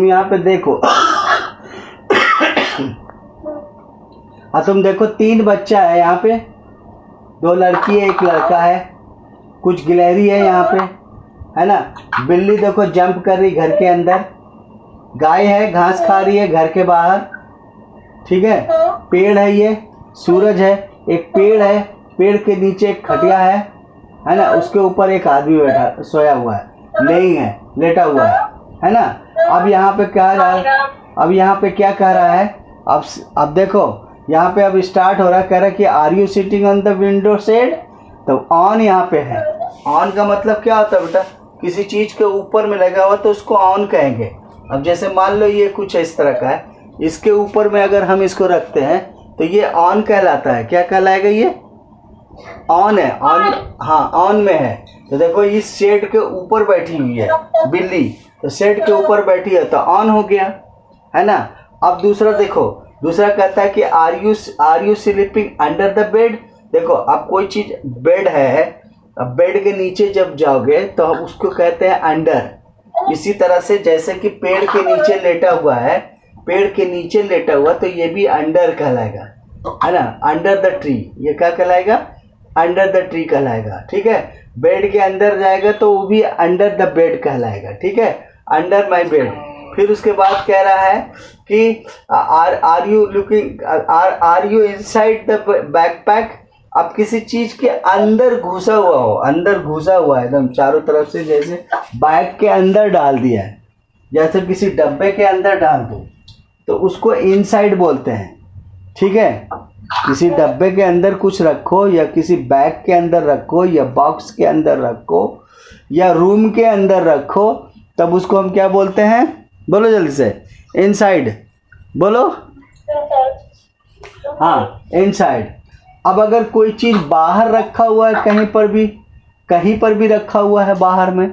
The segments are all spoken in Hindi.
तुम यहाँ पे देखो। हाँ तुम देखो 3 बच्चा है यहाँ पे, 2 लड़की है 1 लड़का है, कुछ गिलहरी है यहाँ पे, है ना। बिल्ली देखो जंप कर रही घर के अंदर, गाय है घास खा रही है घर के बाहर, ठीक है। पेड़ है, ये सूरज है, एक पेड़ है, पेड़ के नीचे एक खटिया है ना, उसके ऊपर एक आदमी बैठा सोया हुआ है, नहीं है लेटा हुआ है ना। अब यहाँ पे क्या अब यहाँ पे क्या कह रहा है, अब देखो यहाँ पे अब स्टार्ट हो रहा है, कह रहा है कि are you sitting on the window shade. तो ऑन यहाँ पे है, ऑन का मतलब क्या होता है बेटा, किसी चीज के ऊपर में लगा हुआ तो उसको ऑन कहेंगे। अब जैसे मान लो ये कुछ इस तरह का है, इसके ऊपर में अगर हम इसको रखते हैं तो ये ऑन कहलाता है। क्या कहलाएगा, ये ऑन है, ऑन, हाँ ऑन में है। तो देखो इस शेड के ऊपर बैठी हुई है बिल्ली, तो शेड के ऊपर बैठी है तो ऑन हो गया, है ना। अब दूसरा देखो, दूसरा कहता है कि are you sleeping under the bed. देखो अब कोई चीज बेड है, अब बेड के नीचे जब जाओगे तो हम उसको कहते हैं अंडर। इसी तरह से जैसे कि पेड़ के नीचे लेटा हुआ है, पेड़ के नीचे लेटा हुआ तो ये भी अंडर कहलाएगा, है ना। अंडर द ट्री, ये क्या कहलाएगा, अंडर द ट्री कहलाएगा, ठीक है। बेड के अंदर जाएगा तो वो भी अंडर द बेड कहलाएगा, ठीक है, अंडर माई बेड। फिर उसके बाद कह रहा है कि are you looking, are you inside the backpack. अब किसी चीज के अंदर घुसा हुआ हो, अंदर घुसा हुआ है एकदम चारों तरफ से, जैसे बैग के अंदर डाल दिया है, जैसे किसी डब्बे के अंदर डाल दो तो उसको इनसाइड बोलते हैं, ठीक है। किसी डब्बे के अंदर कुछ रखो या किसी बैग के अंदर रखो या बॉक्स के अंदर रखो या रूम के अंदर रखो, तब उसको हम क्या बोलते हैं, बोलो जल्दी से, इनसाइड बोलो, हाँ इनसाइड। अब अगर कोई चीज़ बाहर रखा हुआ है, कहीं पर भी रखा हुआ है बाहर में,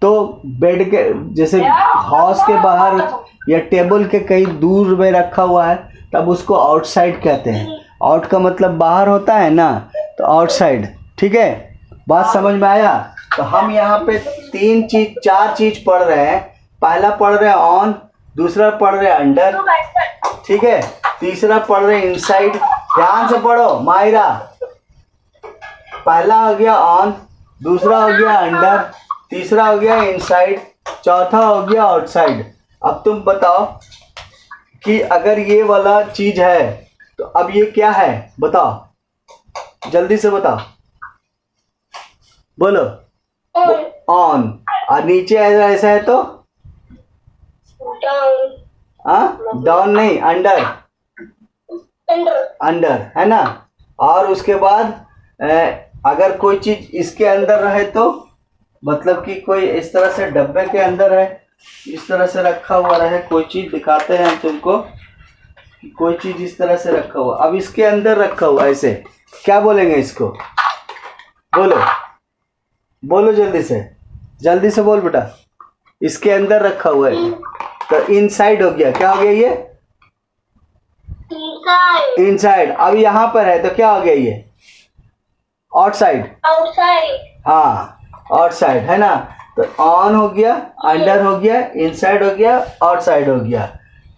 तो बेड के जैसे हाउस के बाहर या टेबल के कहीं दूर में रखा हुआ है, तब उसको आउटसाइड कहते हैं। आउट का मतलब बाहर होता है ना, तो आउटसाइड, ठीक है। बात समझ में आया। तो हम यहाँ पे 4 चीज पढ़ रहे हैं। पहला पढ़ रहे हैं ऑन, दूसरा पढ़ रहे हैं अंडर, ठीक है, तीसरा पढ़ रहे हैं इनसाइड। ध्यान से पढ़ो मायरा। पहला हो गया ऑन, दूसरा हो गया अंडर, तीसरा हो गया इनसाइड, चौथा हो गया आउटसाइड। अब तुम बताओ कि अगर ये वाला चीज है तो अब ये क्या है, बताओ जल्दी से बताओ, बोलो ऑन। और नीचे ऐसा है तो डाउन नहीं, अंडर, अंडर, है ना। और उसके बाद अगर कोई चीज इसके अंदर रहे तो मतलब कि कोई इस तरह से डब्बे के अंदर है, इस तरह से रखा हुआ रहे कोई चीज, दिखाते हैं हम तुमको कि कोई चीज इस तरह से रखा हुआ, अब इसके अंदर रखा हुआ ऐसे, क्या बोलेंगे इसको, बोलो बोलो जल्दी से बोल बेटा। इसके अंदर रखा हुआ है तो इनसाइड हो गया, क्या हो गया ये, इनसाइड। अब यहाँ पर है तो क्या हो गया ये, आउटसाइड, हाँ आउटसाइड, है ना। तो ऑन हो गया, अंडर हो गया, इनसाइड हो गया, आउटसाइड हो गया,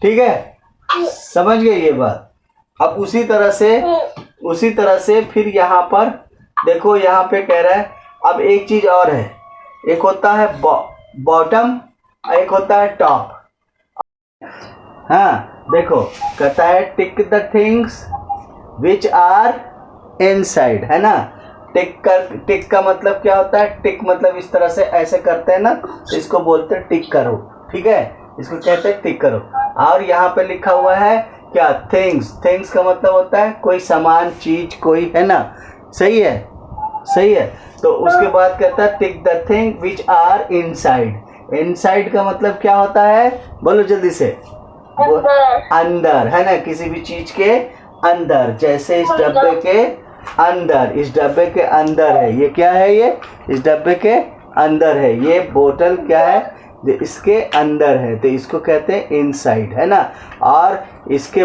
ठीक है, समझ गए ये बात। अब उसी तरह से फिर यहाँ पर देखो, यहाँ पे कह रहा है अब एक चीज और है, एक होता है बॉटम, एक होता है टॉप। हाँ देखो कहता है tick the things which are inside, है ना। टिक का मतलब क्या होता है, टिक मतलब इस तरह से ऐसे करते हैं ना, तो इसको बोलते हैं टिक करो, ठीक है, इसको कहते हैं टिक करो। और यहाँ पे लिखा हुआ है क्या, थिंग्स का मतलब होता है कोई सामान, चीज, कोई, है ना, सही है। तो उसके बाद कहता है tick the thing which are inside. Inside का मतलब क्या होता है, बोलो जल्दी से, अंदर, है ना, किसी भी चीज के अंदर, जैसे इस डब्बे के अंदर, इस डब्बे के अंदर है, ये क्या है, ये इस डब्बे के अंदर है, ये बोतल क्या है, इसके अंदर है, तो इसको कहते हैं इनसाइड, है ना। और इसके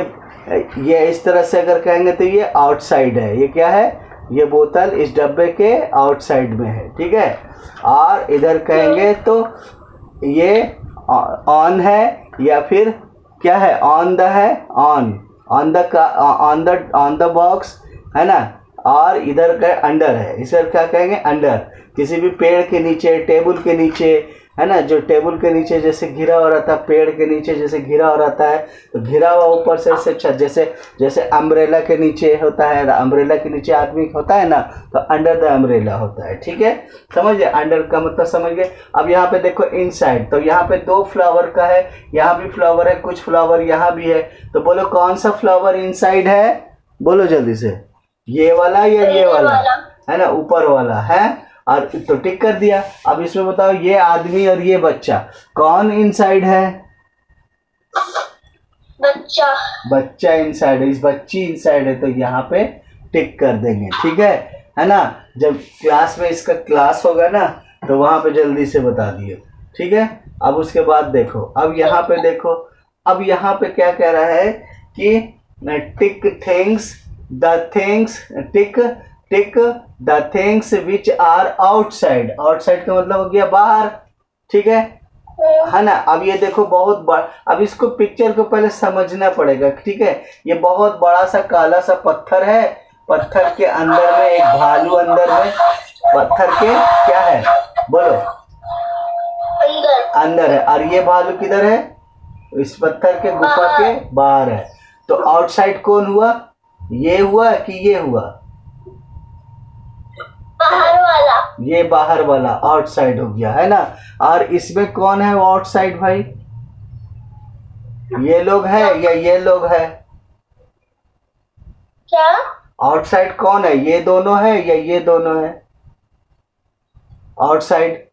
ये इस तरह से अगर कहेंगे तो ये आउटसाइड है, ये क्या है, ये बोतल इस डब्बे के आउटसाइड में है, ठीक है। और इधर कहेंगे तो ये ऑन है, या फिर क्या है, ऑन द है, ऑन द बॉक्स, है ना, और इधर का अंडर है, इसे क्या कहेंगे, अंडर। किसी भी पेड़ के नीचे, टेबल के नीचे, है ना, जो टेबल के नीचे जैसे घिरा हो रहता है, पेड़ के नीचे जैसे घिरा हो रहता है, तो घिरा हुआ ऊपर से छत, जैसे जैसे अम्ब्रेला के नीचे होता है, अम्ब्रेला के नीचे आदमी होता है ना, तो अंडर द अम्ब्रेला होता है। ठीक है, समझ गए, अंडर का मतलब समझ गए। अब यहाँ पे देखो इनसाइड, तो यहाँ पे 2 फ्लावर का है, यहाँ भी फ्लावर है, कुछ फ्लावर यहाँ भी है, तो बोलो कौन सा फ्लावर इनसाइड है, बोलो जल्दी से, ये वाला या ये वाला, है ना, ऊपर वाला है, और तो टिक कर दिया। अब इसमें बताओ, ये आदमी और ये बच्चा, कौन इनसाइड है, बच्चा इनसाइड है, इस बच्ची इनसाइड है, तो यहाँ पे टिक कर देंगे। ठीक है ना, जब क्लास में इसका क्लास होगा ना, तो वहां पे जल्दी से बता दियो। ठीक है, अब उसके बाद देखो, अब यहाँ पे देखो, अब यहाँ पे क्या कह रहा है कि tick things the things, tick the things which are outside, outside का मतलब हो गया बाहर। ठीक है ना। अब ये देखो बहुत बड़ा, अब इसको पिक्चर को पहले समझना पड़ेगा। ठीक है, ये बहुत बड़ा सा काला सा पत्थर है, पत्थर के अंदर में एक भालू, अंदर में पत्थर के क्या है, बोलो, अंदर है, और ये भालू किधर है, इस पत्थर के गुफा के बाहर है। तो आउटसाइड कौन हुआ, ये हुआ कि ये हुआ, बाहर वाला, ये बाहर वाला आउटसाइड हो गया, है ना। और इसमें कौन है वो आउटसाइड भाई, ये लोग है या ये लोग है, क्या आउटसाइड कौन है, ये दोनों है या ये दोनों है, आउटसाइड,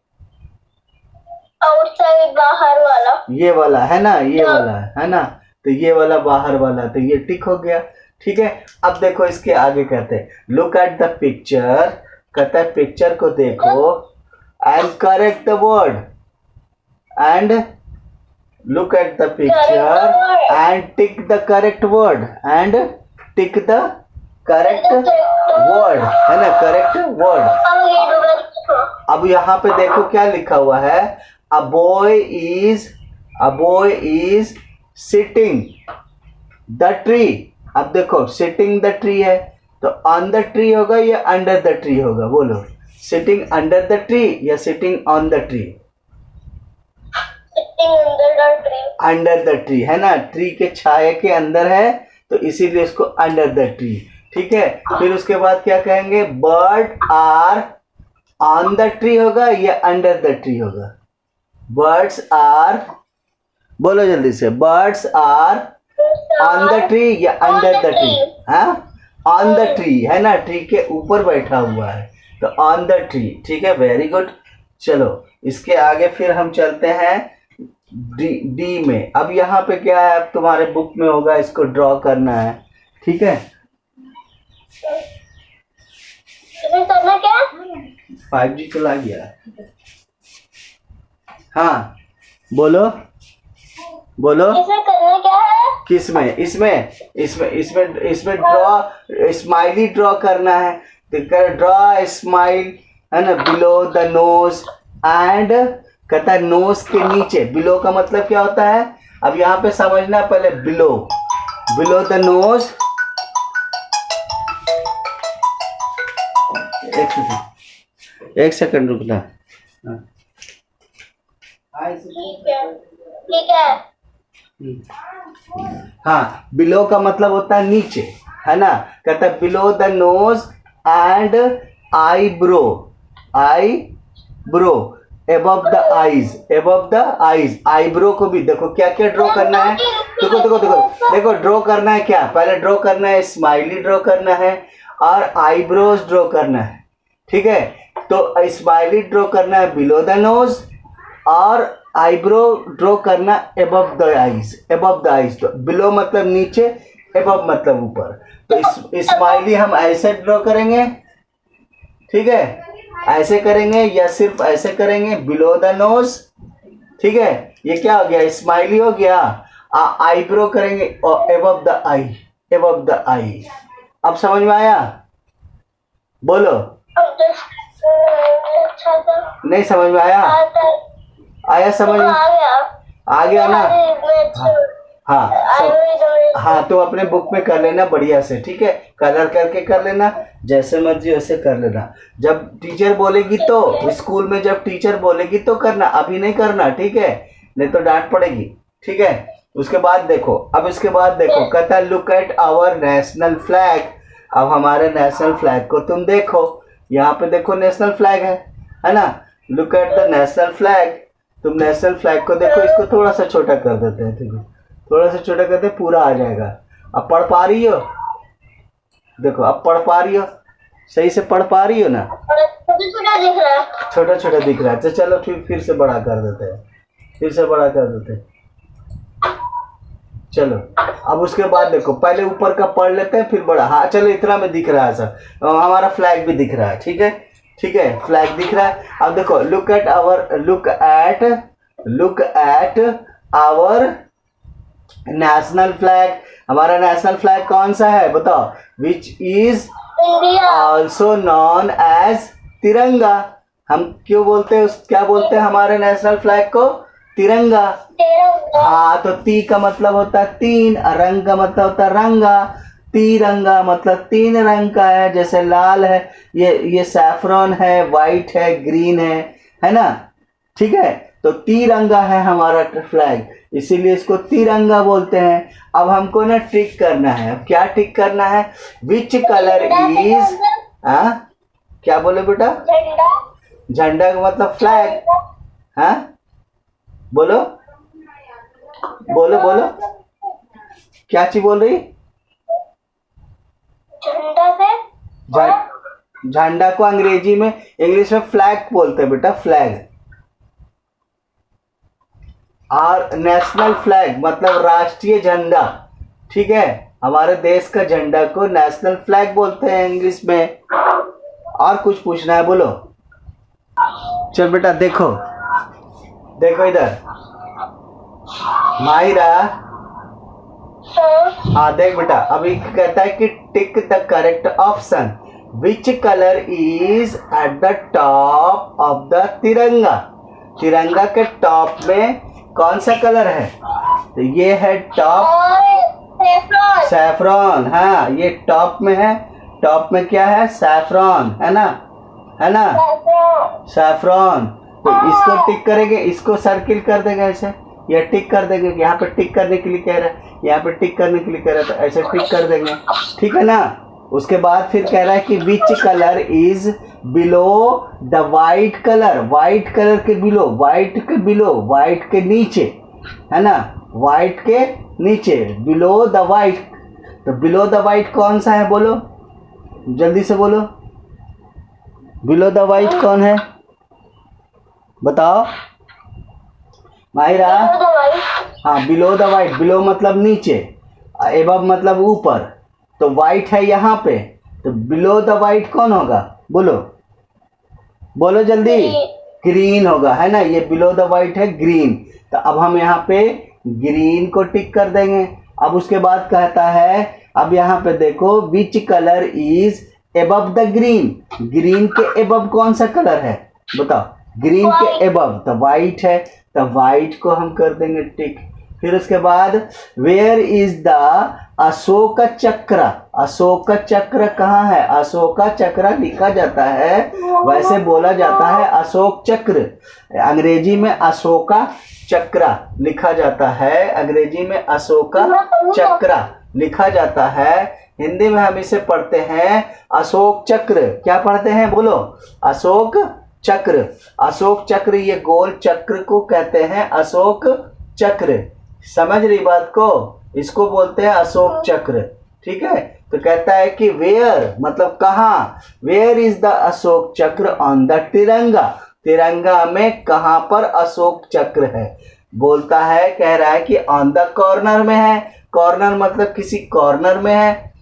आउटसाइड बाहर वाला, ये वाला है ना, ये वाला है ना, तो ये वाला बाहर वाला, तो ये टिक हो गया। ठीक है, अब देखो इसके आगे कहते हैं, लुक एट द पिक्चर, कहता है पिक्चर को देखो, and correct the word, and look at the picture and tick the correct word, and tick the correct word, है ना, करेक्ट वर्ड। अब यहाँ पे देखो क्या लिखा हुआ है, a boy is sitting the tree. अब देखो सिटिंग द ट्री है, तो ऑन द ट्री होगा या अंडर द ट्री होगा, बोलो, सिटिंग अंडर द ट्री या sitting on the tree, under the tree, है ना, ट्री के छाए के अंदर है, तो इसीलिए इसको अंडर द ट्री। ठीक है, फिर उसके बाद क्या कहेंगे, bird are on the tree होगा या अंडर द ट्री होगा, बर्ड्स आर, बोलो जल्दी से, birds are on the tree या अंडर द ट्री, हाँ, ऑन द ट्री, है ना, ट्री के ऊपर बैठा हुआ है, तो ऑन द ट्री। ठीक है, वेरी गुड। चलो इसके आगे फिर हम चलते हैं डी में। अब यहाँ पे क्या है, अब तुम्हारे बुक में होगा, इसको ड्रॉ करना है। ठीक है, करना क्या, 5G चला गया, हाँ बोलो बोलो, इसे करना क्या है, किस में, इसमें ड्रॉ, स्माइली ड्रॉ करना है, तो ड्रॉ स्माइल, है ना, बिलो द नोज, एंड कहता है नोज के नीचे, बिलो का मतलब क्या होता है, अब यहाँ पे समझना पहले, बिलो द नोज, एक सेकंड रुकना, ठीक है, हाँ, बिलो का मतलब होता है नीचे, है ना, कहता है below the nose and eyebrow above the eyes, eyebrow को भी देखो क्या क्या ड्रॉ करना है, देखो ड्रॉ करना है क्या, पहले ड्रॉ करना है, स्माइली ड्रॉ करना है और आईब्रोज ड्रॉ करना है। ठीक है, तो स्माइली ड्रॉ करना है बिलो द नोज, और आईब्रो ड्रॉ करना above the eyes, तो बिलो मतलब नीचे, above मतलब ऊपर, तो स्माइली हम ऐसे ड्रॉ करेंगे। ठीक है, ऐसे करेंगे या सिर्फ ऐसे करेंगे, बिलो द नोज। ठीक है, ये क्या हो गया, स्माइली हो गया। आईब्रो करेंगे above the eye। अब समझ में आया, बोलो, नहीं समझ में आया, आया समझ में, आ गया ना? हाँ सब, हाँ तो अपने बुक में कर लेना बढ़िया से, ठीक है, कलर करके कर लेना, जैसे मर्जी वैसे कर लेना। जब टीचर बोलेगी तो, स्कूल में जब टीचर बोलेगी तो करना, अभी नहीं करना, ठीक है, नहीं तो डांट पड़ेगी, ठीक है। उसके बाद देखो, अब इसके बाद देखो, कहता है look at our national flag. अब हमारे नेशनल फ्लैग को तुम देखो, यहाँ पे देखो नेशनल फ्लैग है ना, look at the national flag. तुम नेशनल फ्लैग को देखो, इसको थोड़ा सा छोटा कर देते हैं, ठीक है, थोड़ा सा छोटा करते पूरा आ जाएगा। अब पढ़ पा रही हो? देखो अब पढ़ पा रही हो, सही से पढ़ पा रही हो ना? छोटा दिख रहा है। छोटा छोटा दिख रहा है, तो चलो फिर से बड़ा कर देते हैं, फिर से बड़ा कर देते हैं। चलो अब उसके बाद देखो, पहले ऊपर का पढ़ लेते हैं फिर बड़ा। हाँ चलो, इतना में दिख रहा है सर, हमारा फ्लैग भी दिख रहा है, ठीक है, ठीक है, फ्लैग दिख रहा है। अब देखो look at our national flag. हमारा नेशनल फ्लैग कौन सा है बताओ? Which is India. Also known as Tiranga. हम क्यों बोलते हैं, क्या बोलते हैं हमारे नेशनल फ्लैग को? तिरंगा। हाँ तो ती का मतलब होता है तीन, रंग का मतलब होता है रंगा। तिरंगा मतलब तीन रंग का है, जैसे लाल है, ये सैफरॉन है, वाइट है, ग्रीन है ना, ठीक है। तो तिरंगा है हमारा फ्लैग, इसीलिए इसको तिरंगा बोलते हैं। अब हमको ना टिक करना है, अब क्या टिक करना है? विच कलर इज, क्या बोले बेटा? झंडा। झंडा का मतलब फ्लैग। हाँ बोलो बोलो बोलो, क्या चीज बोल रही? झंडा से, झंडा को अंग्रेजी में, इंग्लिश में फ्लैग बोलते हैं बेटा, फ्लैग। और नेशनल फ्लैग मतलब राष्ट्रीय झंडा, ठीक है, हमारे देश का झंडा को नेशनल फ्लैग बोलते हैं इंग्लिश में। और कुछ पूछना है बोलो? चल बेटा देखो, देखो इधर माहिरा, हाँ देख बेटा, अभी कहता है कि tick the correct option. Which colour is at the top of the तिरंगा? तिरंगा के टॉप में कौन सा कलर है? तो ये है टॉप, सैफरॉन। हाँ ये टॉप में है, टॉप में क्या है? सैफरॉन, है ना, है ना, सैफरॉन। तो इसको टिक करेंगे, इसको सर्किल कर देंगे ऐसे, या टिक कर देंगे, यहाँ पे टिक करने के लिए कह रहा है, यहाँ पे टिक करने के लिए कह रहा है, तो ऐसे टिक कर देंगे, ठीक है ना। उसके बाद फिर कह रहा है कि which colour is below the white colour? White colour के बिलो, वाइट के बिलो, वाइट के नीचे, है ना, वाइट के नीचे, बिलो द वाइट। तो बिलो द वाइट कौन सा है बोलो, जल्दी से बोलो, बिलो द वाइट कौन है बताओ माहिरा? हाँ बिलो द वाइट, बिलो मतलब नीचे, एबव मतलब ऊपर, तो वाइट है यहाँ पे, तो बिलो द वाइट कौन होगा बोलो, बोलो जल्दी? ग्रीन होगा, है ना, ये बिलो द वाइट है ग्रीन। तो अब हम यहाँ पे ग्रीन को टिक कर देंगे। अब उसके बाद कहता है, अब यहाँ पे देखो, which colour is above the green? Green के एबव कौन सा कलर है बताओ? ग्रीन के एबव तो वाइट है, तो वाइट को हम कर देंगे टिक। फिर उसके बाद वेयर इज द अशोक चक्र? अशोक चक्र कहाँ है? अशोक चक्र लिखा जाता है, वैसे बोला जाता है अशोक चक्र, अंग्रेजी में अशोका चक्र लिखा जाता है, अंग्रेजी में अशोका चक्र लिखा जाता है, हिंदी में हम इसे पढ़ते हैं अशोक चक्र। क्या पढ़ते हैं बोलो? अशोक चक्र। अशोक चक्र, ये गोल चक्र को कहते हैं अशोक चक्र। समझ रही बात को? इसको बोलते हैं अशोक चक्र, ठीक है। तो कहता है कि वेयर मतलब कहाँ? वेयर इज द अशोक चक्र ऑन द तिरंगा? तिरंगा में कहाँ पर अशोक चक्र है? बोलता है, कह रहा है कि ऑन द कॉर्नर में है। कॉर्नर मतलब किसी कॉर्नर में है,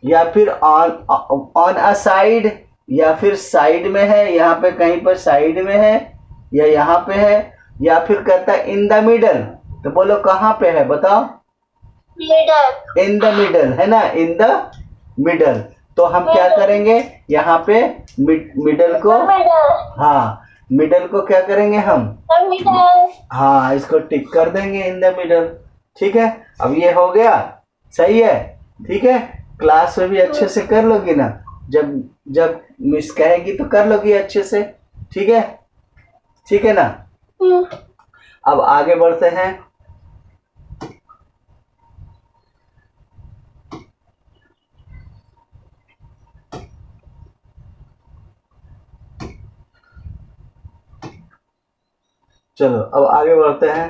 या फिर ऑन अ साइड, या फिर साइड में है, यहाँ पे कहीं पर साइड में है, या यहाँ पे है, या फिर कहता है इन द मिडल। तो बोलो कहाँ पे है बताओ? मिडल। इन द मिडल, है ना, इन द मिडल। तो हम क्या करेंगे यहाँ पे मिडल को, हाँ मिडल को क्या करेंगे हम? मिडल। हाँ, इसको टिक कर देंगे इन द मिडल। ठीक है, अब ये हो गया, सही है। ठीक है, क्लास में भी अच्छे से कर लोगी ना, जब जब मिस कहेगी तो कर लोगी अच्छे से। ठीक है, ठीक है ना। अब आगे बढ़ते हैं। चलो अब आगे बढ़ते हैं।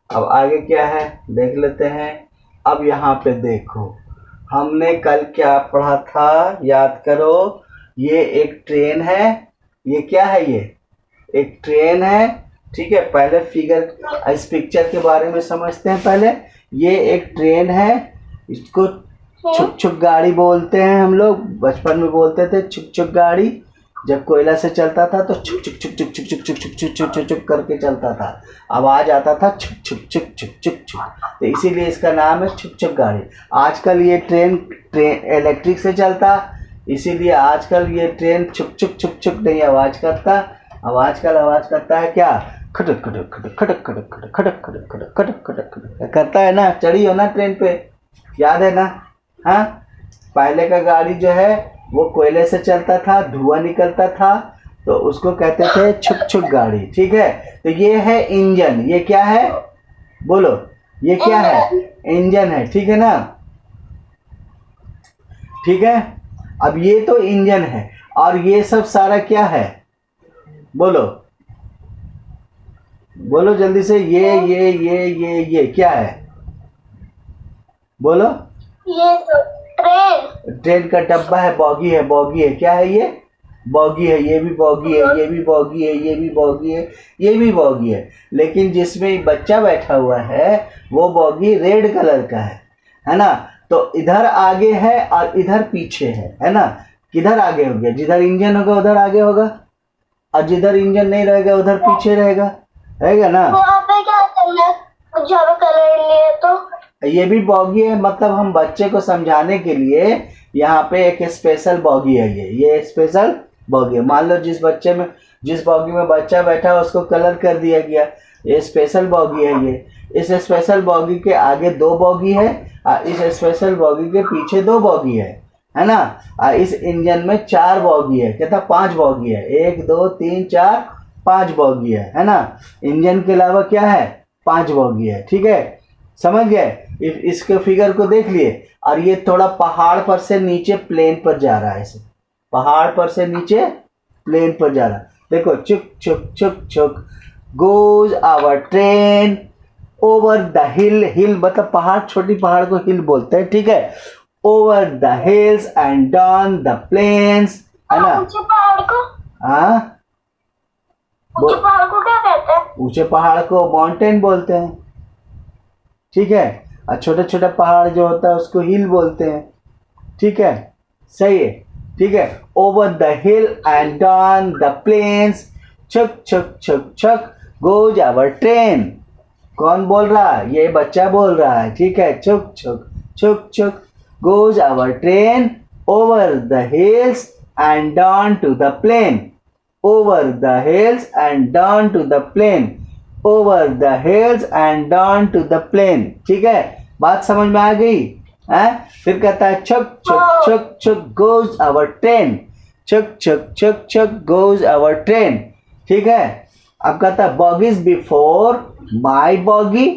अब आगे क्या है देख लेते हैं। अब यहाँ पे देखो, हमने कल क्या पढ़ा था, याद करो। ये एक ट्रेन है। ये क्या है? ये एक ट्रेन है। ठीक है, पहले फिगर इस पिक्चर के बारे में समझते हैं पहले। ये एक ट्रेन है, इसको छुक छुक गाड़ी बोलते हैं हम लोग। बचपन में बोलते थे छुक छुक गाड़ी। जब कोयला से चलता था तो छुक छुक छुक छुक छुक छुक छुक छुक छुक छुक छुक छुक करके चलता था, आवाज आता था छुक छुक छुक छुक छुक छुक। तो इसीलिए इसका नाम है छुक छुक गाड़ी। आजकल ये ट्रेन इलेक्ट्रिक से चलता, इसीलिए आजकल ये ट्रेन छुक छुक छुक छुक नहीं आवाज करता। आवाज करता है क्या? खटक खटक खटक खटक खटक खटक खटक खटक खटक खटक खटक खटक करता है ना। चढ़ी हो ना ट्रेन पे, याद है ना? हाँ, पहले का गाड़ी जो है वो कोयले से चलता था, धुआं निकलता था, तो उसको कहते थे छुक छुक गाड़ी। ठीक है, तो ये है इंजन। ये क्या है बोलो? ये क्या है? इंजन है। ठीक है ना? ठीक है, अब ये तो इंजन है, और ये सब सारा क्या है बोलो? बोलो जल्दी से। ये क्या है बोलो? ये तो ट्रेन। ट्रेन का डब्बा है, बॉगी है। बॉगी है, क्या है ये? बॉगी है। ये भी बॉगी है, ये भी बॉगी है, ये भी बॉगी है, ये भी बॉगी है। लेकिन जिसमें बच्चा बैठा हुआ है वो बॉगी रेड कलर का है ना? तो इधर आगे है और इधर पीछे है ना? किधर आगे हो गया? जिधर इंजन होगा उधर आगे होगा, और जिधर इंजन नहीं रहेगा उधर पीछे रहेगा ना? वहाँ पे क्या करना है? कुछ ज्यादा कलर नहीं है तो ये भी बॉगी है, मतलब हम बच्चे को समझाने के लिए यहाँ पे एक स्पेशल बॉगी है। ये स्पेशल बॉगी है। मान लो जिस बॉगी में बच्चा बैठा है उसको कलर कर दिया गया, ये स्पेशल बॉगी है। ये इस स्पेशल बॉगी के आगे 2 बॉगी है, और इस स्पेशल बॉगी के पीछे 2 बॉगी है ना? और इस इंजन में 4 बॉगी है। कहता 5 बॉगी है। 1 2 3 4 5 बॉगी है ना? इंजन के अलावा क्या है? 5 बॉगी है। ठीक है, समझ गए? इसके फिगर को देख लिए। और ये थोड़ा पहाड़ पर से नीचे प्लेन पर जा रहा है। ऐसे पहाड़ पर से नीचे प्लेन पर जा रहा है। देखो, चुक chuk chuk chuk goes our train over the hill. Hill मतलब पहाड़, छोटी पहाड़ को हिल बोलते हैं। ठीक है, over the hills and down the plains, है ना? ऊंचे पहाड़ को हाँ, ऊंचे पहाड़ को क्या कहते हैं? ऊंचे पहाड़ को माउंटेन बोलते हैं। ठीक है, और छोटा छोटा पहाड़ जो होता है उसको हिल बोलते हैं। ठीक है, सही है। ठीक है, over the hill and down the plains, छक छक छक छक गोज आवर ट्रेन। कौन बोल रहा है? ये बच्चा बोल रहा है। ठीक है, छुक छुक छुक छुक goes our train over the hills and down to the plain. Over the hills and down to the plain. Over the hills and down to the plain. ठीक है, बात समझ में आ गई? फिर कहता है छक छक छक छक गोज आवर ट्रेन। छक छक छक छक गोज आवर ट्रेन। ठीक है, अब कहता है bogies before my bogie.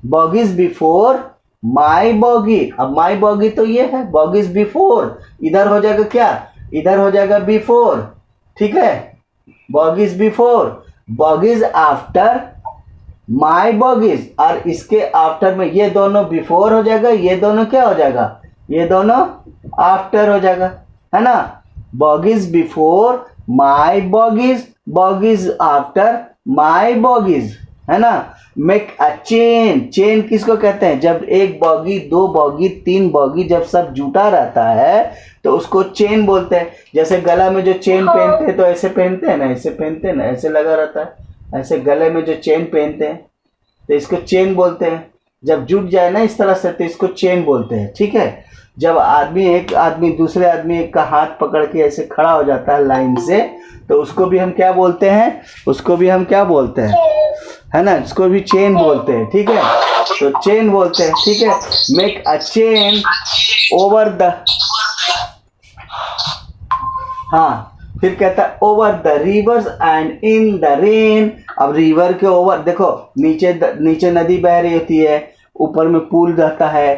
Bogies before my bogie. अब माई बॉगी तो ये है, बॉगीज बिफोर इधर हो जाएगा क्या? इधर हो जाएगा बिफोर। ठीक है, बॉगीज बिफोर, बॉगीज आफ्टर माई बॉगीज। और इसके आफ्टर में ये दोनों बिफोर हो जाएगा, ये दोनों क्या हो जाएगा? ये दोनों आफ्टर हो जाएगा, है ना? बॉगीज बिफोर माई बॉगीज, बॉगीज आफ्टर माई बॉगीज, है ना? Make a chain. चेन किसको कहते हैं? जब एक बॉगी, 2 बॉगी, 3 बॉगी जब सब जुटा रहता है तो उसको चेन बोलते हैं। जैसे गला में जो चेन पहनते हैं तो ऐसे पहनते हैं ना, ऐसे पहनते हैं ना, ऐसे लगा रहता है। ऐसे गले में जो चेन पहनते हैं तो इसको चेन बोलते हैं। जब जुट जाए ना इस तरह से तो इसको चेन बोलते हैं। ठीक है, जब एक आदमी दूसरे आदमी का हाथ पकड़ के ऐसे खड़ा हो जाता है लाइन से, तो उसको भी हम क्या बोलते हैं? उसको भी हम क्या बोलते हैं? है ना, इसको भी चेन बोलते हैं। ठीक है, तो चेन बोलते हैं। ठीक है, make a chain over the, हाँ, फिर कहता है over the reverse and in the rain. अब रिवर के ओवर देखो, नीचे नदी बह रही होती है, ऊपर में पुल रहता है,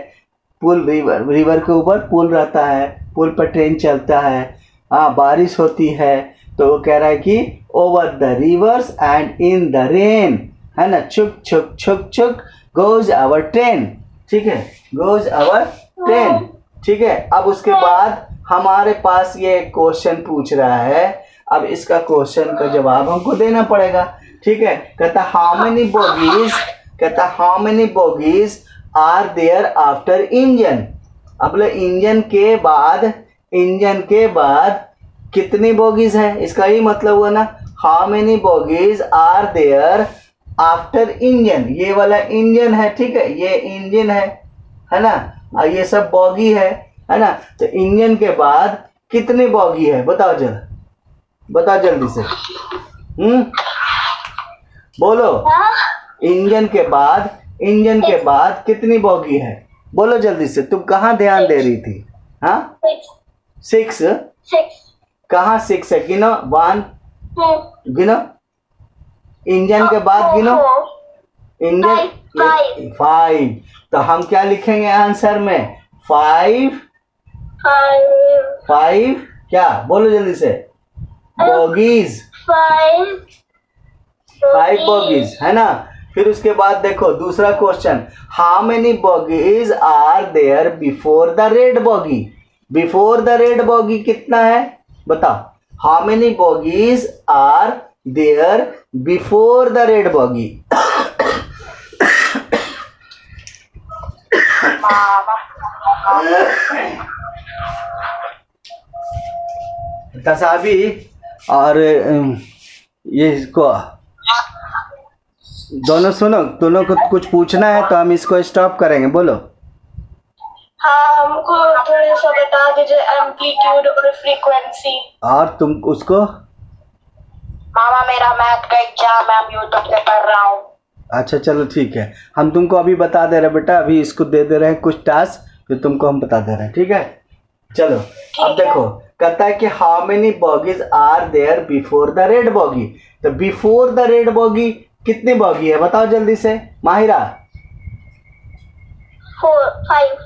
पुल रिवर के ऊपर पुल रहता है, पुल पर ट्रेन चलता है, हाँ, बारिश होती है, तो वो कह रहा है कि over the reverse and in the rain, है ना, छुक छुक छुक छुक गोज आवर ट्रेन। ठीक है, गोज आवर ट्रेन। ठीक है, अब उसके बाद हमारे पास ये क्वेश्चन पूछ रहा है, अब इसका क्वेश्चन का जवाब हमको देना पड़ेगा। ठीक है, कहता हाउ मेनी बोगीज, कहता how many bogies are there after engine. अब इंजन के बाद कितनी बोगीज है, इसका ही मतलब हुआ ना, how many bogies are there after engine. ये वाला इंजन है, ठीक है, ये इंजन है ना, और ये सब बॉगी है ना, तो इंजन के बाद कितनी बॉगी है बताओ जल्दी से। बोलो, इंजन के बाद कितनी बॉगी है, बोलो जल्दी से। तुम कहाँ ध्यान दे रही थी? हाँ, 6। कहाँ 6 है? गिनो, 1 गिनो, इंजन के बाद गिनो, इंजन 5। तो हम क्या लिखेंगे आंसर में? 5 क्या, बोलो जल्दी से। बोगीज, 5 बोगीज, है ना। फिर उसके बाद देखो दूसरा question, how many bogies are there before the red bogie. Before the red bogie कितना है बताओ। How many bogies are there before the red bogie. तसाबी और ये इसको दोनों सुनो, दोनों को कुछ पूछना है तो हम इसको स्टॉप करेंगे। बोलो। हाँ, हमको थोड़ा सा बता दीजिए एम्पलीट्यूड और फ्रीक्वेंसी। और तुम उसको? मामा मेरा मैथ का एग्जाम है, मैं यूट्यूब से पढ़ रहा हूँ। अच्छा चलो ठीक है, हम तुमको अभी बता दे रहे हैं बेटा, अभी इसको दे रहे हैं कुछ टास्क, जो तुमको हम बता दे रहे हैं। ठीक है, चलो अब देखो, कहता है कि how many bogies are there before the red bogie. तो बिफोर द रेड बॉगी कितनी बॉगी है बताओ जल्दी से माहिरा। 5।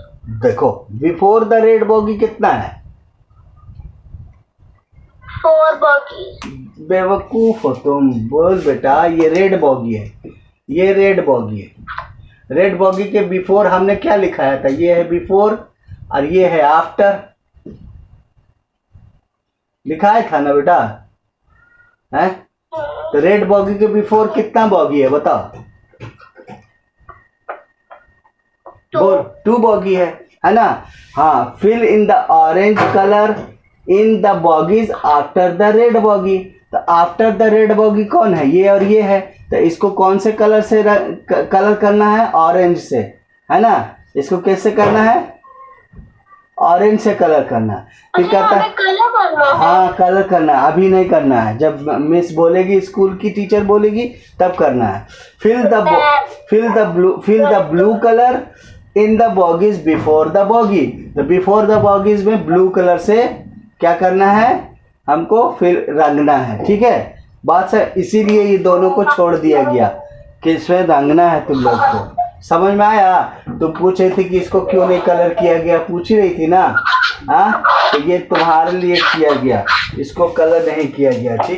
देखो बिफोर द रेड बॉगी कितना है? 4 बॉगी। बेवकूफ हो तुम, बोल बेटा, ये रेड बॉगी है, ये रेड बॉगी है। रेड बॉगी के बिफोर हमने क्या लिखाया था? ये है बिफोर और ये है आफ्टर, लिखाया था ना बेटा, है? तो रेड बॉगी के बिफोर कितना बॉगी है बताओ? बोल, 2 बॉगी है ना। हाँ, fill in the orange colour in the bogies after the red bogie. तो आफ्टर द रेड बॉगी कौन है? ये और ये है, तो इसको कौन से कलर से कलर करना है? ऑरेंज से, है ना। इसको कैसे करना है? ऑरेंज से कलर करना है। फिर कहता है हाँ कलर करना है, अभी नहीं करना है, जब मिस बोलेगी, स्कूल की टीचर बोलेगी तब करना है। Fill the blue colour in the bogies before the bogie. तो बिफोर द बॉगीज में ब्लू कलर से क्या करना है? हमको फिर रंगना है। ठीक है बात सर, इसीलिए ये दोनों को छोड़ दिया गया कि इसमें रंगना है तुम लोग को। समझ में आया? तुम पूछ रही थी कि इसको क्यों नहीं कलर किया गया, पूछ रही थी ना। हाँ, तो ये तुम्हारे लिए किया गया, इसको कलर नहीं किया गया। ठीक।